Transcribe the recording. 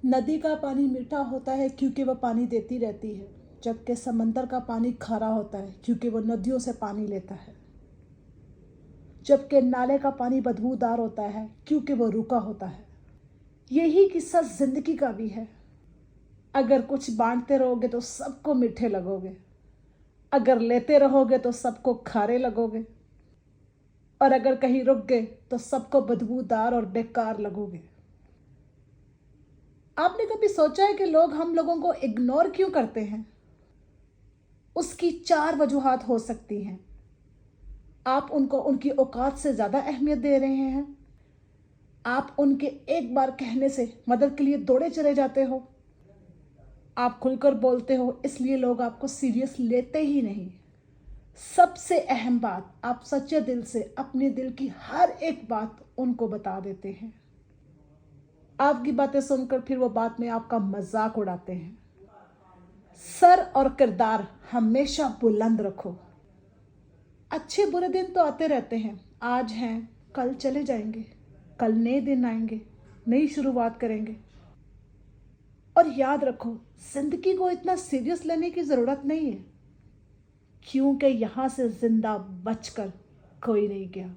नदी का पानी मीठा होता है क्योंकि वह पानी देती रहती है, जबकि समंदर का पानी खारा होता है क्योंकि वह नदियों से पानी लेता है। जबकि नाले का पानी बदबूदार होता है क्योंकि वह रुका होता है। यही किस्सा जिंदगी का भी है। अगर कुछ बांटते रहोगे तो सबको मीठे लगोगे, अगर लेते रहोगे तो सबको खारे लगोगे, और अगर कहीं रुक गए तो सबको बदबूदार और बेकार लगोगे। आपने कभी सोचा है कि लोग हम लोगों को इग्नोर क्यों करते हैं? उसकी 4 वजूहात हो सकती हैं। आप उनको उनकी औकात से ज़्यादा अहमियत दे रहे हैं, आप उनके एक बार कहने से मदद के लिए दौड़े चले जाते हो, आप खुलकर बोलते हो इसलिए लोग आपको सीरियस लेते ही नहीं। सबसे अहम बात, आप सच्चे दिल से अपने दिल की हर एक बात उनको बता देते हैं। आपकी बातें सुनकर फिर वो बात में आपका मजाक उड़ाते हैं। सर और किरदार हमेशा बुलंद रखो। अच्छे बुरे दिन तो आते रहते हैं, आज हैं कल चले जाएंगे, कल नए दिन आएंगे, नई शुरुआत करेंगे। और याद रखो, जिंदगी को इतना सीरियस लेने की जरूरत नहीं है, क्योंकि यहां से जिंदा बचकर कोई नहीं गया।